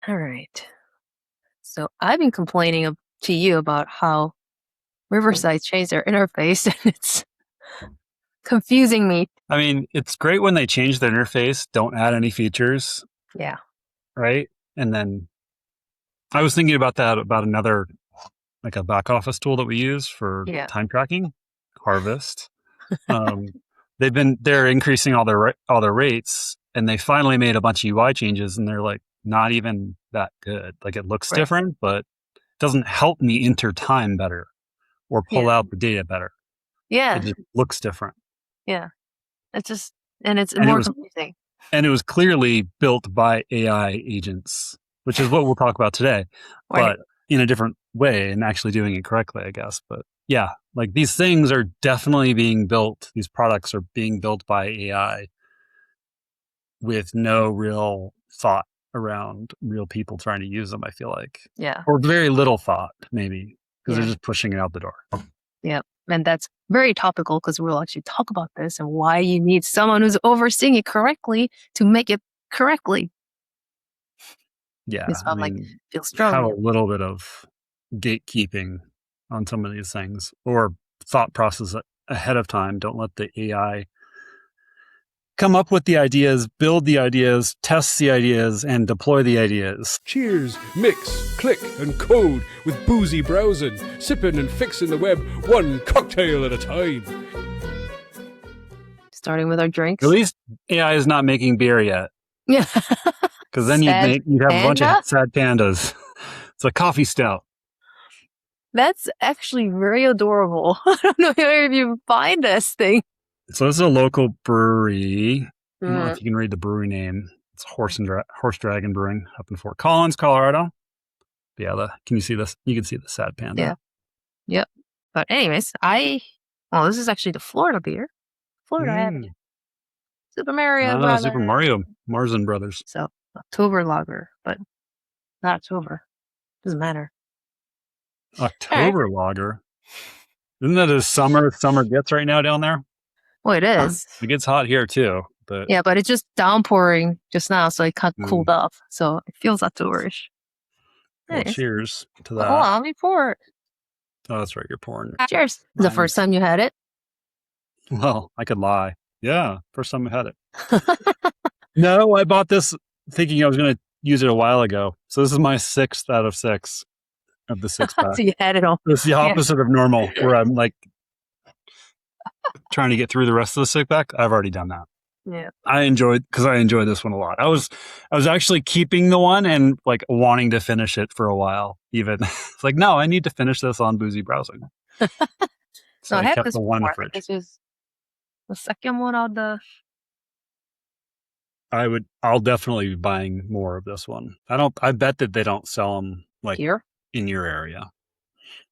All right. So I've been complaining to you about how Riverside changed their interface and it's confusing me. I mean, it's great when they change the interface, don't add any features, Yeah. right? And then I was thinking about that about another, like a back office tool that we use for Yeah. time tracking, Harvest. Um, they're increasing all their rates, and they finally made a bunch of UI changes, and they're like not even that good. Like it looks Right. different, but it doesn't help me enter time better or pull Yeah. out the data better. It Yeah. just looks different. Yeah. It's just, and it's And it more was confusing. and it was clearly built by AI agents, which is what we'll talk about today, Right. but in a different way and actually doing it correctly, I guess. But yeah, like these things are definitely being built. These products are being built by AI with no real thought around real people trying to use them, I feel like. Yeah. Or very little thought, maybe, because they're Yeah. just pushing it out the door. Yeah. And that's very topical because we'll actually talk about this and why you need someone who's overseeing it correctly to make it correctly. Yeah, This I one like mean, feels have a strong. little bit of gatekeeping on some of these things or thought process ahead of time. Don't let the AI come up with the ideas, build the ideas, test the ideas, and deploy the ideas. Cheers, mix, click, and code with Boozy Browsing, sipping and fixing the web one cocktail at a time. Starting with our drinks. At least AI is not making beer yet, Yeah. because then you'd have a bunch of Panda? sad pandas. It's a coffee stout. That's actually very adorable. I don't know if you find this thing. So this is a local brewery. I don't know Mm. if you can read the brewery name. It's Horse Dragon Brewing up in Fort Collins, Colorado. Yeah, can you see this? You can see the sad panda. Yeah. Yep. But anyways, this is actually the Florida beer. Florida Avenue. Super Mario Brothers. Super Mario, Märzen Brothers. So October lager, but not October. Doesn't matter. October lager. Isn't that as summer gets right now down there? Well, it is. It gets hot here too, but yeah, but it's just downpouring just now, so it kind of cooled off. So it feels Octoberish. Well, Nice. cheers to that. But hold on, let me pour it. Oh, that's right. You're pouring. Cheers. The first time you had it? Well, I could lie. Yeah, first time I had it. No, I bought this thinking I was going to use it a while ago. So this is my 6th out of 6 of the 6-pack. So you had it all. It's the opposite of normal, where I'm like trying to get through the rest of the 6-pack. I've already done that. Yeah. I enjoyed this one a lot. I was actually keeping the one and like wanting to finish it for a while. Even it's like, no, I need to finish this on Boozy Browsing. So I kept the one in the fridge. This is the second one out the. I'll definitely be buying more of this one. I bet that they don't sell them like here in your area.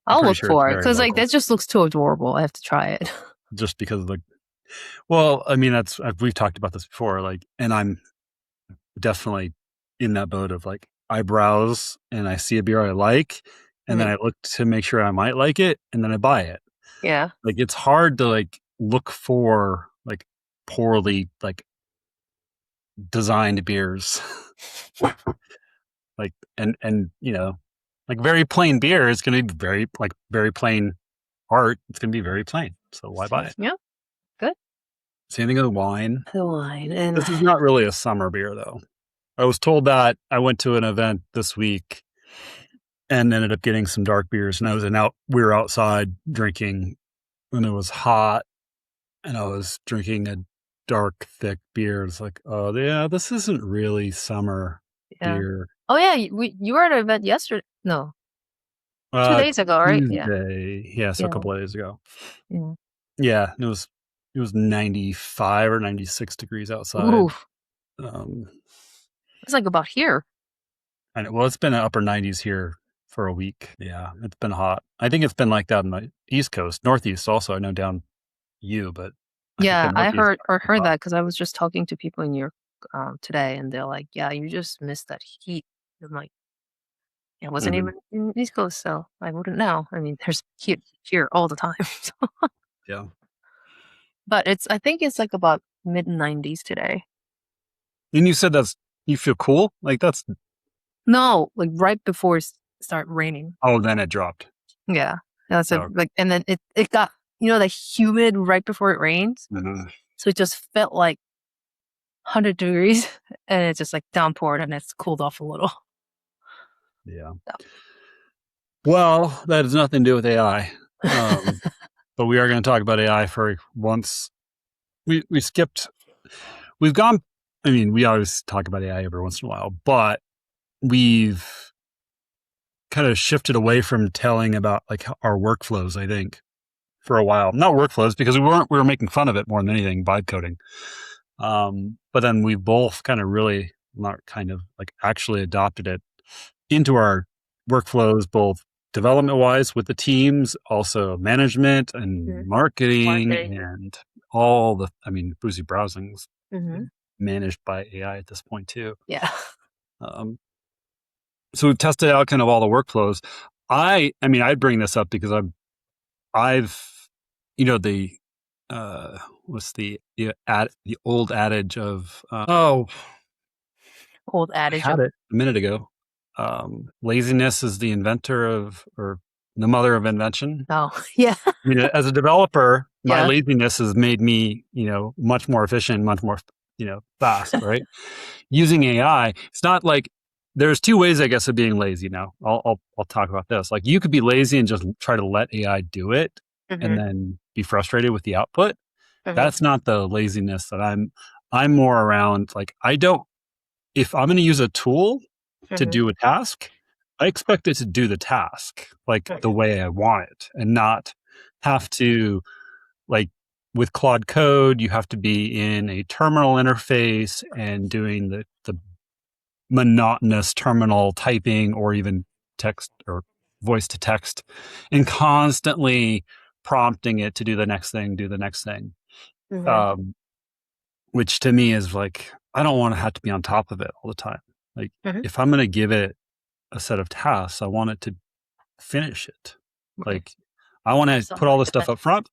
I'll look for it because like that just looks too adorable. I have to try it. Just because of the. Well, I mean, we've talked about this before, like, and I'm definitely in that boat of like, I browse and I see a beer I like, and then I look to make sure I might like it, and then I buy it. Yeah. Like, it's hard to like look for like poorly like designed beers. Like, and you know, like very plain beer is going to be very plain art. It's going to be very plain. So why buy it? Yeah. Good. Same thing with wine. The wine. And this is not really a summer beer, though. I was told that. I went to an event this week and ended up getting some dark beers. And we were outside drinking when it was hot, and I was drinking a dark, thick beer. It's like, oh yeah, this isn't really summer beer. Oh yeah, you were at an event yesterday. No. 2 days ago, right? Tuesday. Yeah, so a couple of days ago. Yeah. Yeah, it was 95 or 96 degrees outside. Oof. It's like about here. Well, it's been upper 90s here for a week. Yeah, it's been hot. I think it's been like that on the East Coast, Northeast also. I know down but I heard that because I was just talking to people in New York today, and they're like, "Yeah, you just missed that heat." I'm like, "It wasn't even in East Coast, so I wouldn't know." I mean, there's heat here all the time. So. Yeah. But I think it's like about mid-90s today. And you said you feel cool? Like that's No, like right before it started raining. Oh, then it dropped. Yeah. That's Oh. like, and then it got, like humid right before it rains. Mhm. So it just felt like 100 degrees and it just like downpoured and it's cooled off a little. Yeah. So. Well, that has nothing to do with AI. But we are going to talk about AI for once. We skipped. We've gone. I mean, we always talk about AI every once in a while, but we've kind of shifted away from telling about like our workflows. I think for a while, not workflows because we were making fun of it more than anything, vibe coding. But then we both kind of really not kind of like actually adopted it into our workflows, both development wise with the teams, also management and marketing and all the, I mean, Boozy Browsing's managed by AI at this point too. Yeah. So we've tested out kind of all the workflows. I mean, I'd bring this up because I've, the, what's the old adage of, Old I adage had of it a minute ago. Laziness is the inventor of, or the mother of invention. Oh, yeah. I mean, as a developer, my Yeah. laziness has made me, much more efficient, much more, fast, right? Using AI, it's not like there's two ways, I guess, of being lazy. Now, I'll talk about this. Like, you could be lazy and just try to let AI do it, and then be frustrated with the output. That's not the laziness that I'm more around. Like, if I'm going to use a tool to do a task, I expect it to do the task like the way I want it, and not have to, like, with Claude Code, you have to be in a terminal interface and doing the monotonous terminal typing or even text or voice to text and constantly prompting it to do the next thing, which to me is like, I don't want to have to be on top of it all the time. Like, if I'm going to give it a set of tasks, I want it to finish it. Like, I want to put all this stuff up front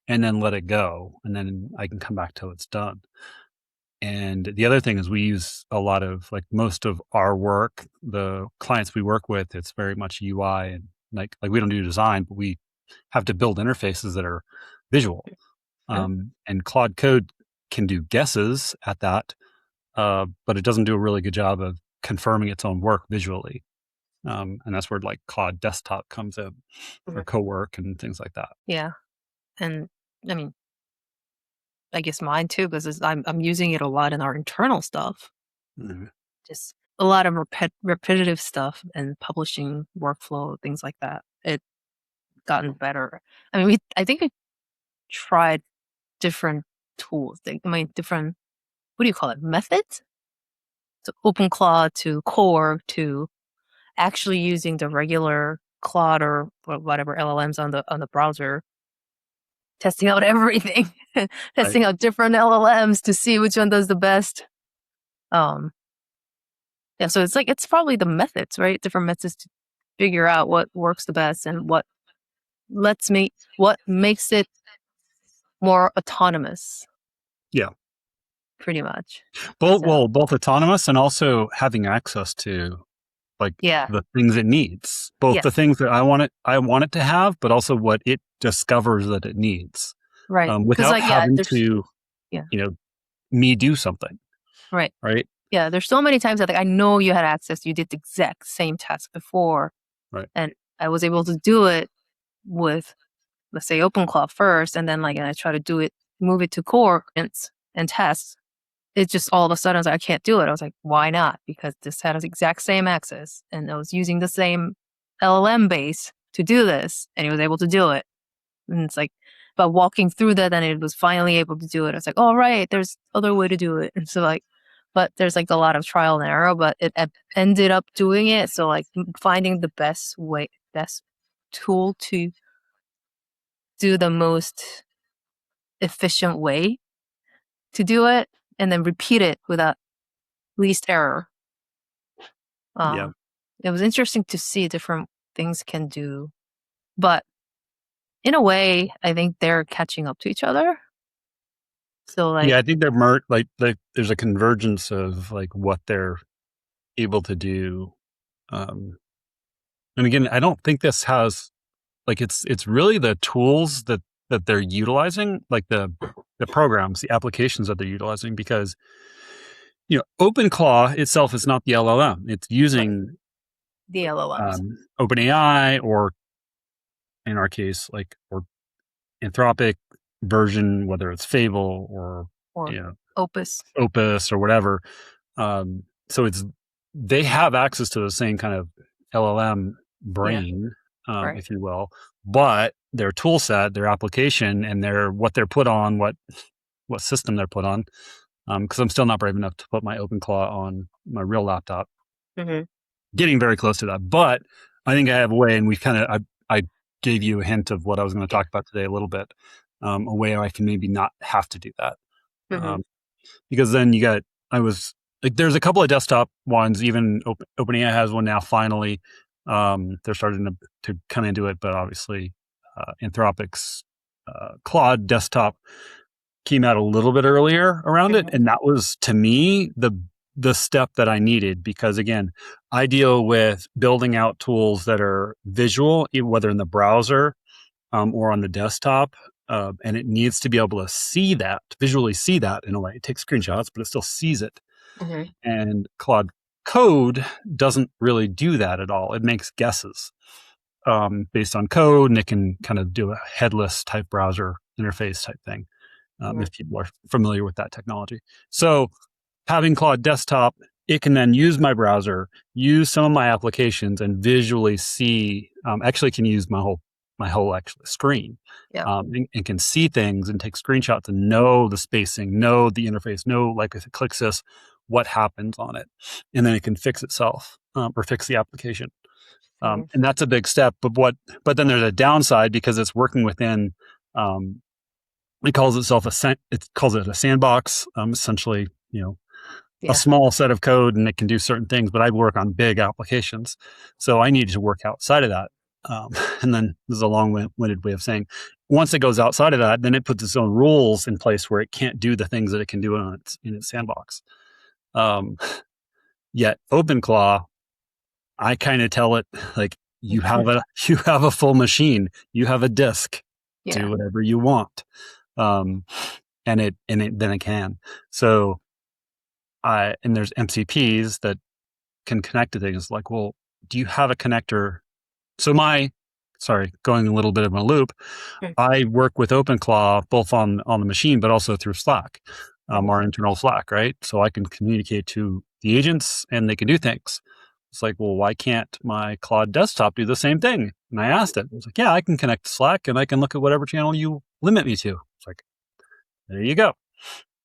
and then let it go. And then I can come back till it's done. And the other thing is we use a lot of, like, most of our work, the clients we work with, it's very much UI, and like we don't do design, but we have to build interfaces that are visual. And Claude Code can do guesses at that, but it doesn't do a really good job of confirming its own work visually. And that's where like Claude Desktop comes in for co-work and things like that. Yeah. And I mean, I guess mine too, because I'm using it a lot in our internal stuff. Just a lot of repetitive stuff and publishing workflow, things like that. It's gotten better. I mean, I think we tried different tools. Different, what do you call it? Methods? To OpenClaw, to Core, to actually using the regular Claude or whatever LLMs on the browser, testing out everything, testing out different LLMs to see which one does the best. Yeah, so it's probably the methods, right? Different methods to figure out what works the best and what makes it more autonomous. Yeah. Pretty much. Both autonomous and also having access to, like, the things it needs. Both the things that I want it to have, but also what it discovers that it needs. Right. Without having to, me do something. Right. Right. Yeah. There's so many times that, like, I know you had access, you did the exact same task before. Right. And I was able to do it with, let's say, OpenClaw first, and then and I try to move it to Core and test. It just all of a sudden I was like, I can't do it. I was like, why not? Because this had the exact same access, and I was using the same LLM base to do this, and he was able to do it. And it's like, but walking through that, and it was finally able to do it. I was like, oh, right, there's other way to do it. And so but there's like a lot of trial and error, but it ended up doing it. So like finding the best tool to do the most efficient way to do it, and then repeat it without least error. It was interesting to see different things can do, but in a way, I think they're catching up to each other. So I think they're there's a convergence of like what they're able to do And again, I don't think this has like it's really the tools that they're utilizing, like the programs, the applications that they're utilizing, because OpenClaw itself is not the LLM. It's using The LLMs. OpenAI, or in our case, or Anthropic version, whether it's Fable or Opus or whatever. So they have access to the same kind of LLM brain, right. if you will, but their tool set, their application, and what they're put on, what system they're put on. Because I'm still not brave enough to put my OpenClaw on my real laptop. Mm-hmm. Getting very close to that, but I think I have a way, and I gave you a hint of what I was going to talk about today a little bit, a way I can maybe not have to do that. Mm-hmm. Because then there's a couple of desktop ones, even OpenAI has one now finally. They're starting to kind of do it, but obviously Anthropic's Claude Desktop came out a little bit earlier around it. And that was, to me, the step that I needed, because again, I deal with building out tools that are visual, whether in the browser or on the desktop. And it needs to be able to visually see that in a way. It takes screenshots, but it still sees it. Mm-hmm. And Claude Code doesn't really do that at all. It makes guesses based on code, and it can kind of do a headless type browser interface type thing, if people are familiar with that technology. So having Claude Desktop, it can then use my browser, use some of my applications, and visually see. Actually, can use my whole actual screen, and can see things and take screenshots and know the spacing, know the interface, know, like, if it clicks this, what happens on it, and then it can fix itself or fix the application. And that's a big step. But then there's a downside, because it's working within. It calls it a sandbox, essentially, a small set of code, and it can do certain things, but I work on big applications. So I need to work outside of that. And then this is a long-winded way of saying, once it goes outside of that, then it puts its own rules in place where it can't do the things that it can do in its sandbox. Yet OpenClaw, I kind of tell it, like, you have a full machine, you have a disk, do whatever you want. And then it can. So and there's MCPs that can connect to things, like, well, do you have a connector? So going a little bit of a loop, I work with OpenClaw both on the machine, but also through Slack, our internal Slack, right? So I can communicate to the agents and they can do things. It's like, well, why can't my Claude Desktop do the same thing? And I asked it. It's like, yeah, I can connect to Slack and I can look at whatever channel you limit me to. It's like, there you go.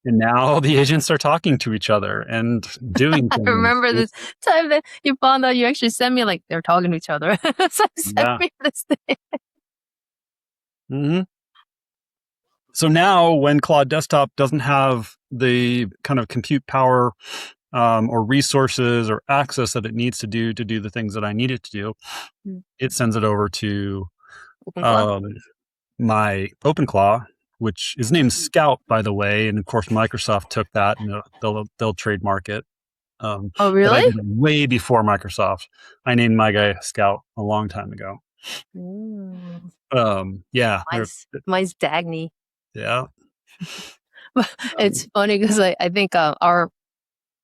And now the agents are talking to each other and doing things. I remember this time that you found out you actually sent me, like, they're talking to each other. So send me this thing. Mm-hmm. So now when Claude Desktop doesn't have the kind of compute power or resources or access that it needs to do the things that I need it to do, it sends it over to my OpenClaw, which is named Stout, by the way. And of course, Microsoft took that and they'll trademark it. Oh, really? But I did it way before Microsoft. I named my guy Scout a long time ago. Yeah. Mine's Dagny. Yeah. It's funny because I think the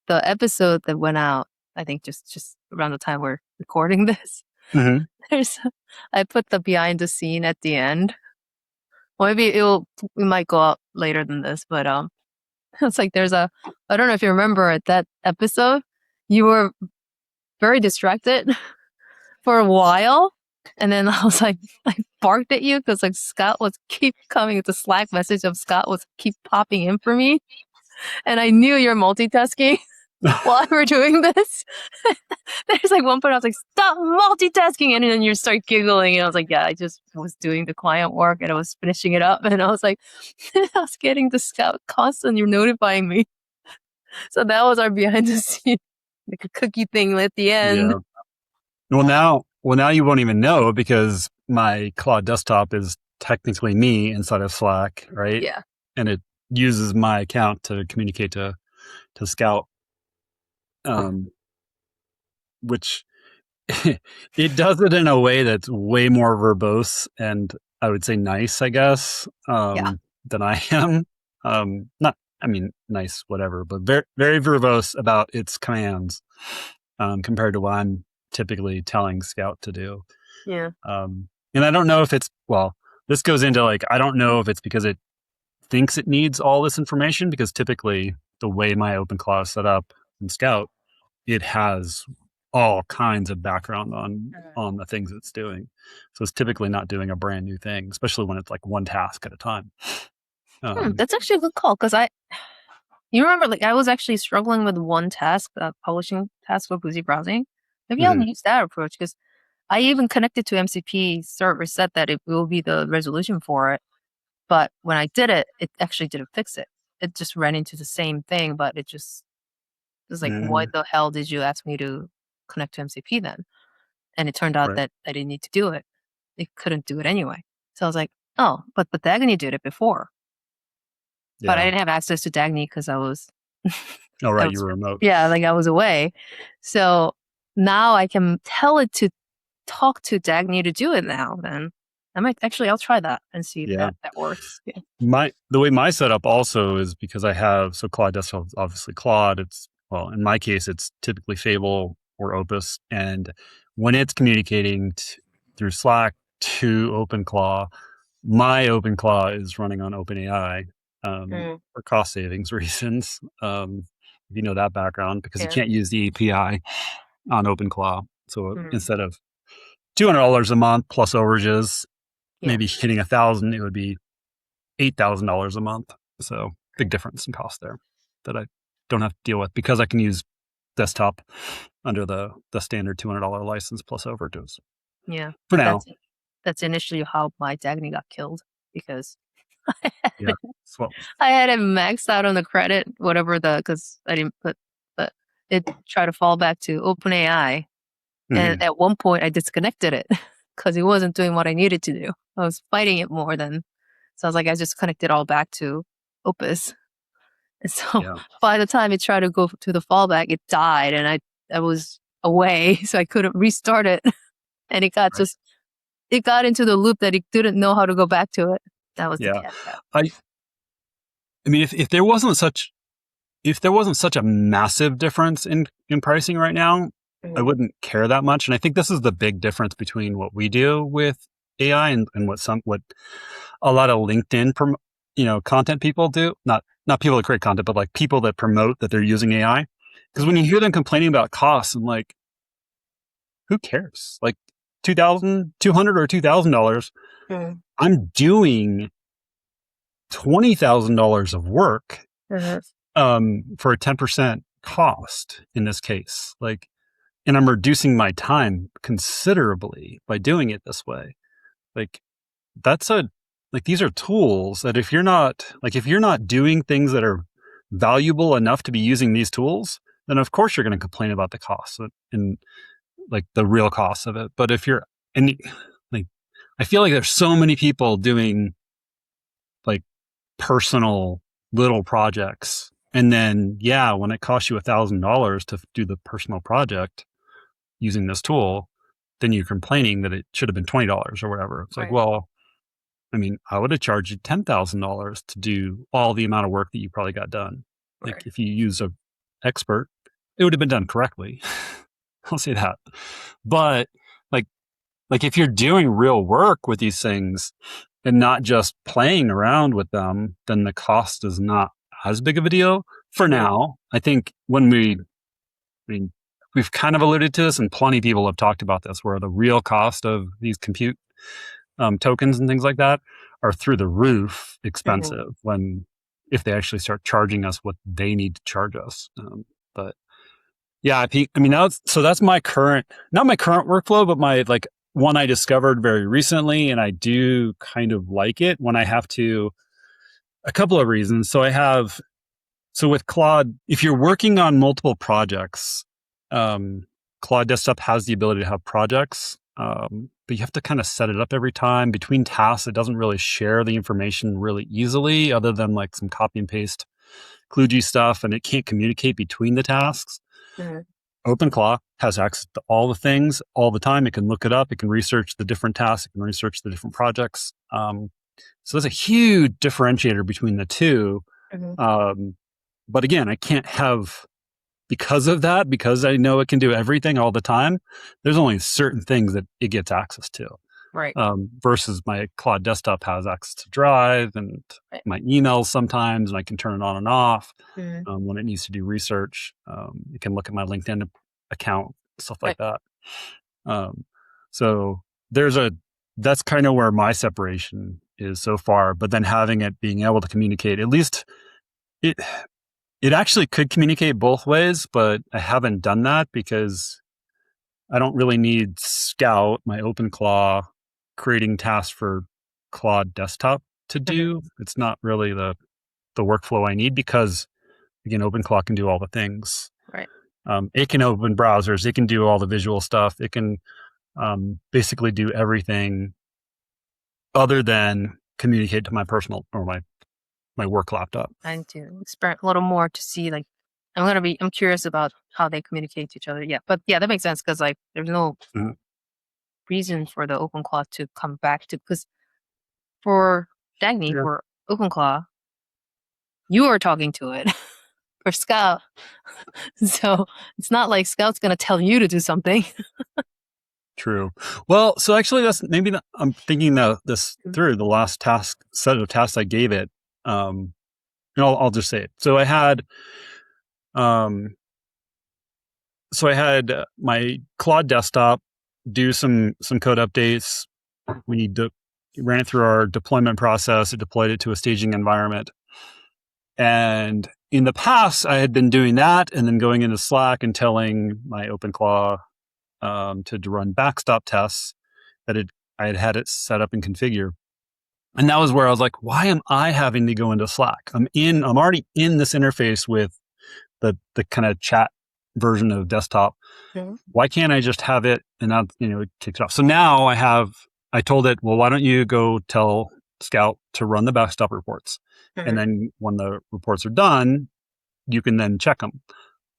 episode that went out, I think just around the time we're recording this, I put the behind the scene at the end. Well, maybe we might go out later than this, but it's like I don't know if you remember at that episode, you were very distracted for a while, and then I was like, I barked at you because, like, Scott was keep coming. The Slack message of Scott was keep popping in for me, and I knew you're multitasking while we're doing this. There's like one point I was like, stop multitasking, and then you start giggling, and I was like, yeah, I just was doing the client work and I was finishing it up, and I was like, I was getting the Scout constant, you're notifying me. So that was our behind the scene, like a cookie thing at the end. Yeah. Well, now you won't even know, because my Claude Desktop is technically me inside of Slack, right? Yeah. And it uses my account to communicate to Scout, which it does it in a way that's way more verbose and I would say nice, I guess, than I am. Not, I mean, nice, whatever, but very, very verbose about its commands compared to what I'm typically telling Scout to do. Yeah. And I don't know if it's, well, this goes into like, I don't know if it's because it thinks it needs all this information, because typically the way my OpenClaw is set up in Scout, it has all kinds of background on the things it's doing. So it's typically not doing a brand new thing, especially when it's like one task at a time. That's actually a good call, because you remember, like, I was actually struggling with one task, publishing task for Boozy Browsing. Maybe I'll use that approach, because I even connected to MCP server, set that it will be the resolution for it. But when I did it, it actually didn't fix it. It just ran into the same thing, but it was like, why the hell did you ask me to connect to MCP then? And it turned out that I didn't need to do it. It couldn't do it anyway. So I was like, oh, but Dagny did it before. Yeah. But I didn't have access to Dagny because I was... Oh, right, you were remote. Yeah, like I was away. So now I can tell it to talk to Dagny to do it now, then. I'll try that and see if that works. Yeah. The way my setup also is because I have, so Claude Desktop is obviously Claude. It's, well, in my case, it's typically Fable or Opus. And when it's communicating through Slack to OpenClaw, my OpenClaw is running on OpenAI for cost savings reasons. If you know that background, because you can't use the API on OpenClaw. So instead of $200 a month plus overages, maybe hitting 1,000, it would be $8,000 a month. So big difference in cost there that I don't have to deal with, because I can use Desktop under the standard $200 license plus overages. Yeah. For now. That's initially how my Dagny got killed, because I had it maxed out on the credit, because I didn't put, but it tried to fall back to OpenAI. And at one point I disconnected it because it wasn't doing what I needed to do. I was fighting it more than, so I was like, I just connected all back to Opus. And so by the time it tried to go to the fallback, it died, and I was away, so I couldn't restart it. And it got it got into the loop that it didn't know how to go back to it. That was the cat. I mean, if there wasn't such a massive difference in pricing right now, I wouldn't care that much. And I think this is the big difference between what we do with AI and what a lot of LinkedIn content people do. Not people that create content, but like people that promote that they're using AI. Because when you hear them complaining about costs, I'm like, who cares? Like $2,200 or $2,000. I'm doing $20,000 of work for a 10% cost in this case. Like, and I'm reducing my time considerably by doing it this way. Like, these are tools that if you're not doing things that are valuable enough to be using these tools, then of course you're going to complain about the costs and like the real costs of it. But if you're, I feel like there's so many people doing like personal little projects. And then, when it costs you $1,000 to do the personal project using this tool, then you're complaining that it should have been $20 or whatever. It's like, well, I mean, I would have charged you $10,000 to do all the amount of work that you probably got done. Like if you use an expert, it would have been done correctly. I'll say that. But like if you're doing real work with these things and not just playing around with them, then the cost is not as big of a deal for now. I think we've kind of alluded to this, and plenty of people have talked about this, where the real cost of these compute tokens and things like that are through the roof expensive if they actually start charging us what they need to charge us. But yeah, I mean, that's my current, not my current workflow, but my one I discovered very recently, and I do kind of like it when I have to, a couple of reasons. So with Claude, if you're working on multiple projects, Claude Desktop has the ability to have projects, but you have to kind of set it up every time. Between tasks, it doesn't really share the information really easily, other than like some copy and paste kludgy stuff, and it can't communicate between the tasks. OpenClaw has access to all the things all the time. It can look it up. It can research the different tasks. It can research the different projects. So there's a huge differentiator between the two. But again, I can't have, because of that, because I know it can do everything all the time, there's only certain things that it gets access to. Right. Versus my Claude Desktop has access to Drive and my emails sometimes, and I can turn it on and off when it needs to do research. You can look at my LinkedIn account, stuff like that. So that's kind of where my separation is so far. But then having it being able to communicate, at least it actually could communicate both ways, but I haven't done that because I don't really need Stout, my OpenClaw, creating tasks for Claude Desktop to do. It's not really the workflow I need because, again, OpenClaw can do all the things. Right. It can open browsers. It can do all the visual stuff. It can basically do everything other than communicate to my personal or my work laptop. I need to experiment a little more to see, like, I'm curious about how they communicate to each other. Yeah. But yeah, that makes sense because, like, there's no reason for the OpenClaw to come back to, because for Dagny, for OpenClaw, you are talking to it. For Scout. So it's not like Scout's going to tell you to do something. True. Well, so actually that's maybe I'm thinking this through the last set of tasks I gave it. And I'll just say it. So I had my Claude Desktop do some code updates. We ran it through our deployment process. It deployed it to a staging environment. And in the past, I had been doing that and then going into Slack and telling my OpenClaw to run backstop tests that I had it set up and configure. And that was where I was like, why am I having to go into Slack? I'm already in this interface with the kind of chat version of desktop. Why can't I just have it and not, it kicks it off? So now I told it, well, why don't you go tell Scout to run the backstop reports? And then when the reports are done, you can then check them.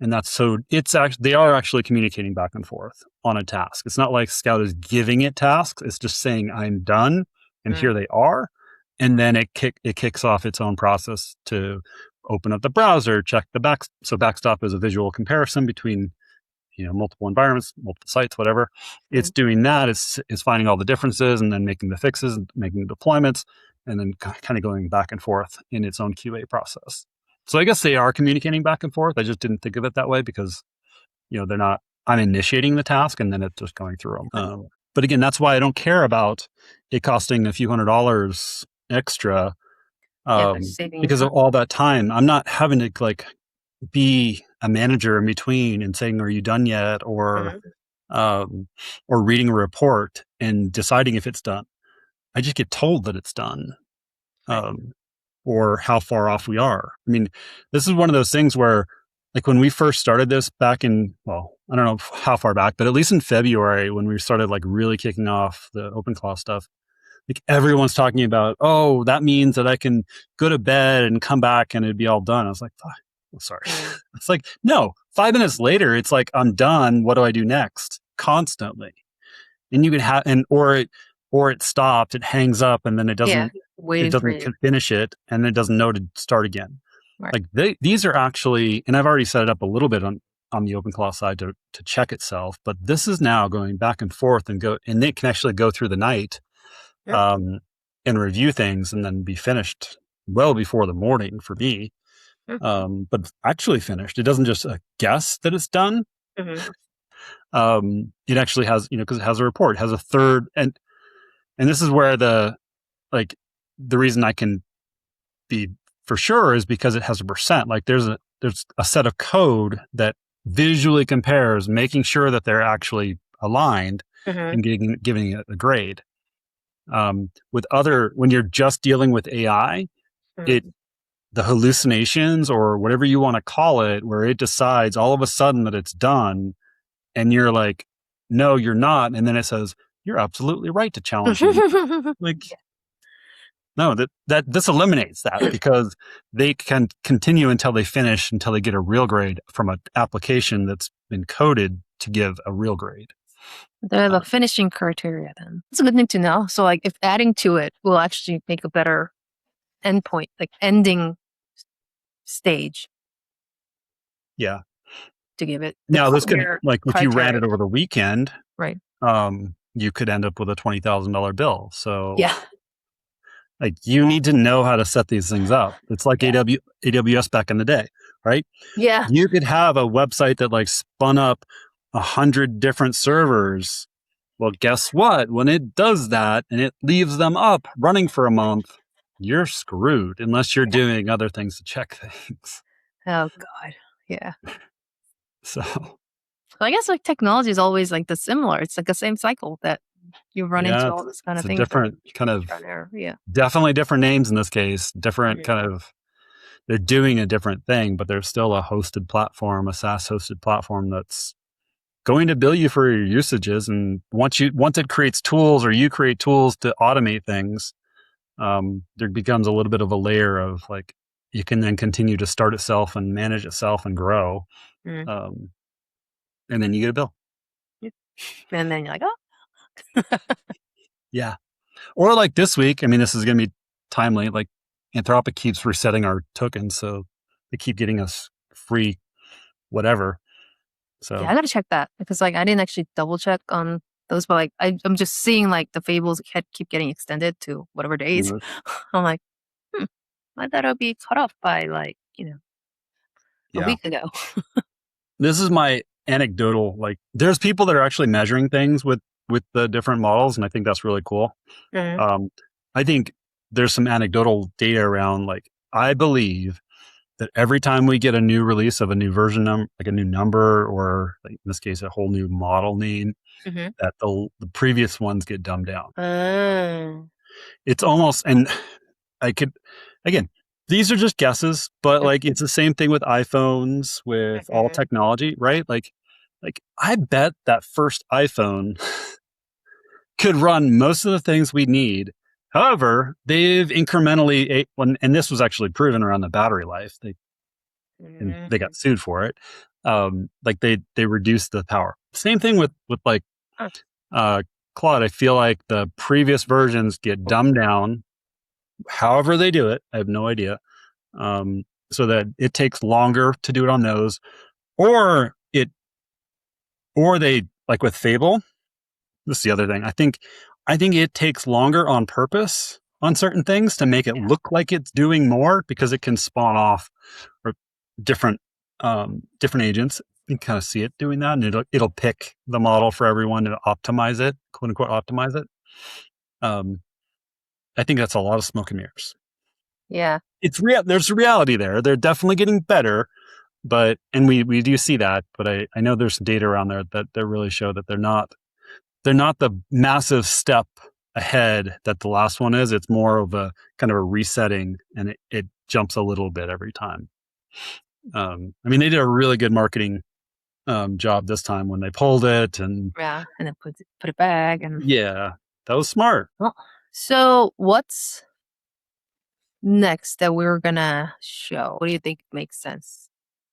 And they are actually communicating back and forth on a task. It's not like Scout is giving it tasks. It's just saying, I'm done. And here they are. And then it kicks off its own process to open up the browser, check so backstop is a visual comparison between, multiple environments, multiple sites, whatever. It's doing that. It's finding all the differences and then making the fixes and making the deployments and then kind of going back and forth in its own QA process. So I guess they are communicating back and forth. I just didn't think of it that way because, they're not, I'm initiating the task and then it's just going through them. But again, that's why I don't care about it costing a few $100s extra because of all that time. I'm not having to be a manager in between and saying, are you done yet? Or reading a report and deciding if it's done. I just get told that it's done. Or how far off we are. I mean, this is one of those things where, when we first started this back in, I don't know how far back, but at least in February, when we started really kicking off the OpenClaw stuff, everyone's talking about, oh, that means that I can go to bed and come back and it'd be all done. I was like, sorry. It's like, no, 5 minutes later, it's like, I'm done. What do I do next? Constantly. And you can have, or it stopped, it hangs up, and then it doesn't finish it, and it doesn't know to start again. Right. These are actually, and I've already set it up a little bit on the OpenClaw side to check itself, but this is now going back and forth and it can actually go through the night and review things and then be finished well before the morning for me. But actually finished. It doesn't just guess that it's done. It actually has, because it has a report, it has a third, and this is where the reason I can be for sure is because it has a percent. There's a set of code that visually compares, making sure that they're actually aligned and giving it a grade. When you're just dealing with AI, the hallucinations or whatever you want to call it, where it decides all of a sudden that it's done, and you're like, no, you're not, and then it says, you're absolutely right to challenge me. No, this eliminates that because they can continue until they finish, until they get a real grade from an application that's been coded to give a real grade. They're the finishing criteria then. It's a good thing to know. So like if adding to it will actually make a better endpoint, like ending stage Yeah. to give it. Now this could, like if you ran criteria. it over the weekend, Right. you could end up with a $20,000 bill. So Yeah. like you need to know how to set these things up. It's like AWS back in the day, right? Yeah. You could have a website that like spun up 100 different servers. Well, guess what? When it does that and it leaves them up running for a month, you're screwed unless you're doing other things to check things. Oh God. Yeah. So I guess like technology is always like the similar. It's like the same cycle that you run into all this kind of it's a things. different kind of, Yeah. definitely different names in this case, different kind of, they're doing a different thing, but there's still a hosted platform, a SaaS hosted platform that's going to bill you for your usages. And once it creates tools or you create tools to automate things, there becomes a little bit of a layer of like, you can then continue to start itself and manage itself and grow. And then you get a bill. And then you're like, oh. Yeah. Or like this week, I mean, this is going to be timely. Like Anthropic keeps resetting our tokens. So they keep getting us free whatever. So yeah, I got to check that because like I didn't actually double check on those, but like I'm just seeing like the fables keep getting extended to whatever days. I'm like, I thought it'll be cut off by like, a week ago. This is my anecdotal, like there's people that are actually measuring things with the different models. And I think that's really cool. I think there's some anecdotal data around, like, I believe that every time we get a new release of a new version, like a new number, or like in this case, a whole new model name, that the previous ones get dumbed down. It's almost, and I could, again, these are just guesses, but like it's the same thing with iPhones, with all technology, right? Like I bet that first iPhone could run most of the things we need. However, they've incrementally, and this was actually proven around the battery life. And they got sued for it. Like they reduced the power. Same thing with like Claude. I feel like the previous versions get dumbed down. However they do it, I have no idea. So that it takes longer to do it on those, or they, like with Fable. This is the other thing. I think it takes longer on purpose on certain things to make it look like it's doing more, because it can spawn off or different agents. You can kind of see it doing that, and it'll pick the model for everyone to optimize it, quote unquote, optimize it. I think that's a lot of smoke and mirrors. Yeah, it's real. There's a reality there. They're definitely getting better, and we do see that. But I know there's some data around there that really show that they're not the massive step ahead that the last one is. It's more of a kind of a resetting, and it jumps a little bit every time. I mean, they did a really good marketing job this time when they pulled it, and and then put it back, and that was smart. Well, so what's next that we're gonna show? What do you think makes sense?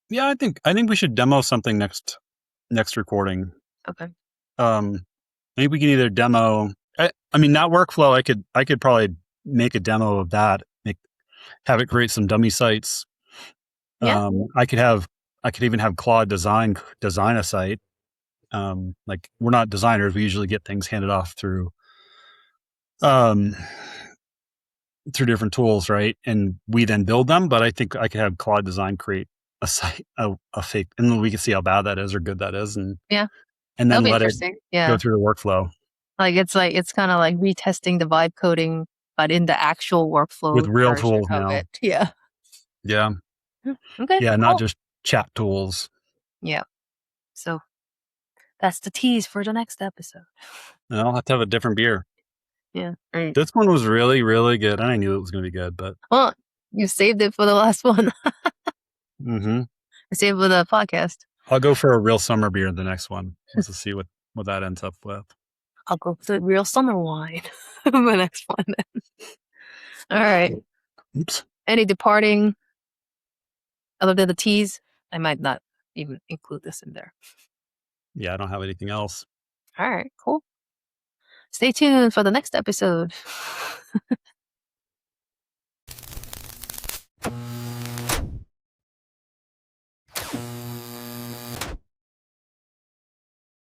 Yeah, I think we should demo something next recording. Okay. Maybe we can either demo. I mean, that workflow, I could probably make a demo of that. Have it create some dummy sites. Yeah. I could even have Claude design a site. Like, we're not designers. We usually get things handed off through different tools, right? And we then build them. But I think I could have Claude design create a site, a fake, and then we can see how bad that is or good that is, and then let it go through the workflow. Like it's kind of like retesting the vibe coding, but in the actual workflow with real tools now. Yeah. Okay. Yeah, cool. Not just chat tools. Yeah. So that's the tease for the next episode. I'll have to have a different beer. Yeah. This one was really, really good. I knew it was going to be good, but you saved it for the last one. I saved it for the podcast. I'll go for a real summer beer in the next one, just to see what that ends up with. I'll go for the real summer wine the next one then. All right. Oops. Any departing other than the tease? I might not even include this in there. Yeah, I don't have anything else. All right, cool. Stay tuned for the next episode.